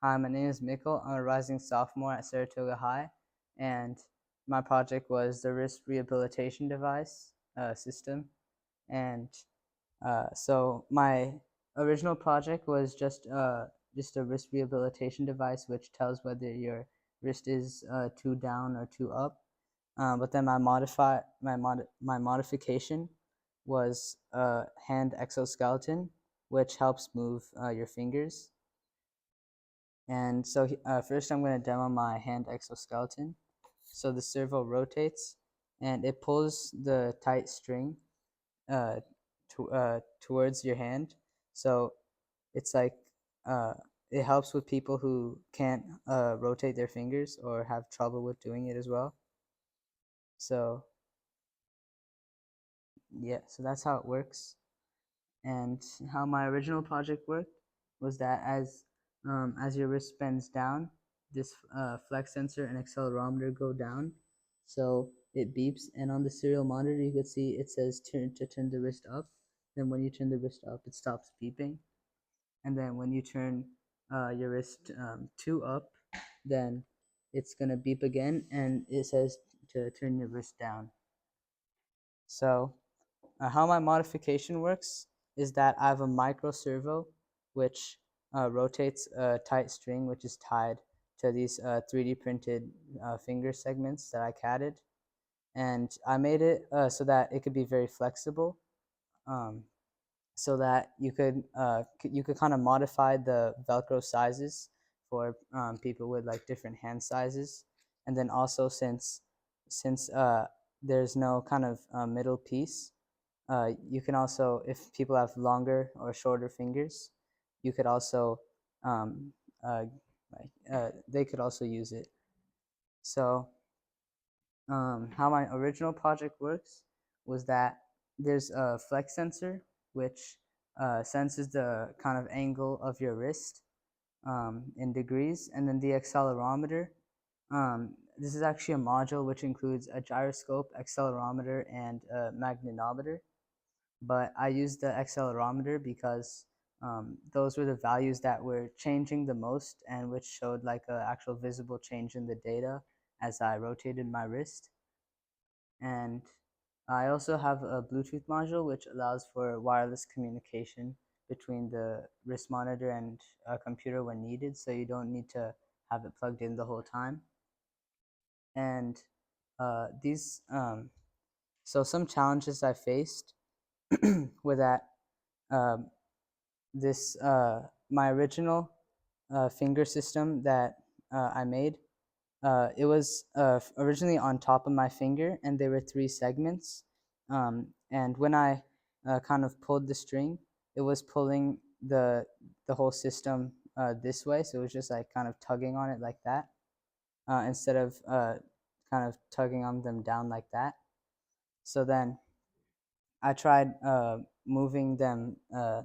Hi, my name is Mikul. I'm a rising sophomore at Saratoga High, and my project was the wrist rehabilitation device system. And so my original project was just a wrist rehabilitation device, which tells whether your wrist is too down or too up. But then my modification was a hand exoskeleton, which helps move your fingers. And so first I'm going to demo my hand exoskeleton. So the servo rotates and it pulls the tight string uh, towards your hand. So it's like uh, it helps with people who can't rotate their fingers or have trouble with doing it as well. So yeah, so that's how it works. And how my original project worked was that as your wrist bends down, this flex sensor and accelerometer go down, so it beeps. And on the serial monitor, you can see it says turn the wrist up. Then when you turn the wrist up, it stops beeping. And then when you turn your wrist two up, then it's gonna beep again, and it says to turn your wrist down. So how my modification works is that I have a micro servo which rotates a tight string which is tied to these 3D printed finger segments that I CAD'd, and I made it so that it could be very flexible, um, so that you could kind of modify the Velcro sizes for people with like different hand sizes, and then also since there's no kind of middle piece, you can also, if people have longer or shorter fingers, you could also, um, uh, they could also use it. So how my original project works was that there's a flex sensor which senses the kind of angle of your wrist in degrees, and then the accelerometer. This is actually a module which includes a gyroscope, accelerometer, and a magnetometer, but I used the accelerometer because those were the values that were changing the most and which showed like an actual visible change in the data as I rotated my wrist. And I also have a Bluetooth module which allows for wireless communication between the wrist monitor and a computer when needed, so you don't need to have it plugged in the whole time. And these so some challenges I faced were that um, this my original finger system that I made. It was originally on top of my finger, and there were three segments. And when I kind of pulled the string, it was pulling the whole system this way. So it was just like kind of tugging on it like that, instead of kind of tugging on them down like that. So then I tried moving them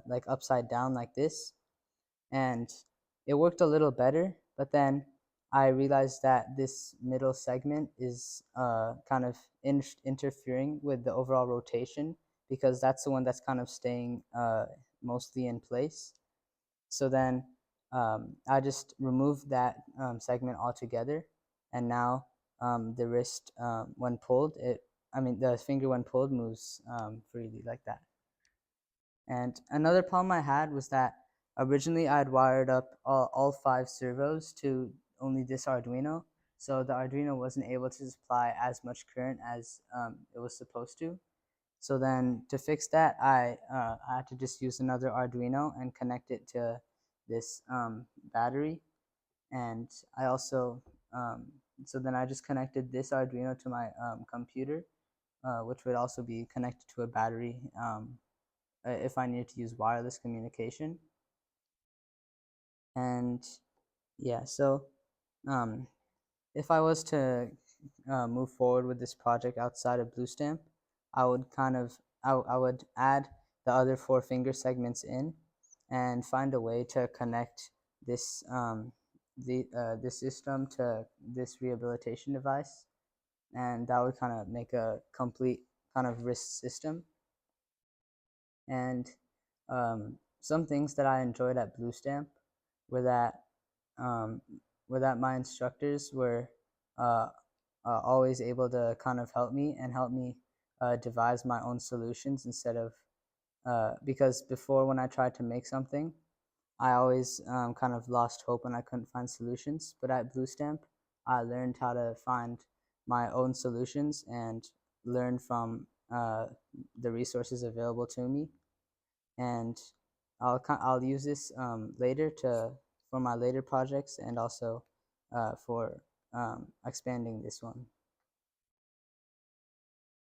like upside down like this, and it worked a little better. But then I realized that this middle segment is kind of interfering with the overall rotation, because that's the one that's kind of staying mostly in place. So then I just removed that segment altogether, and now the wrist, when pulled, the finger when pulled moves freely like that. And another problem I had was that originally I had wired up all five servos to only this Arduino, so the Arduino wasn't able to supply as much current as it was supposed to. So then to fix that, I had to just use another Arduino and connect it to this battery. And I also, so then I just connected this Arduino to my computer, which would also be connected to a battery if I needed to use wireless communication. And yeah, so um, if I was to move forward with this project outside of BlueStamp, I would I would add the other four finger segments in and find a way to connect this this system to this rehabilitation device, and that would kind of make a complete kind of wrist system. And some things that I enjoyed at BlueStamp were that um, my instructors were uh, always able to kind of help me and help me devise my own solutions instead of because before when I tried to make something, I always kind of lost hope when I couldn't find solutions. But at Bluestamp, I learned how to find my own solutions and learn from the resources available to me. And I'll use this later to for my later projects and also for expanding this one.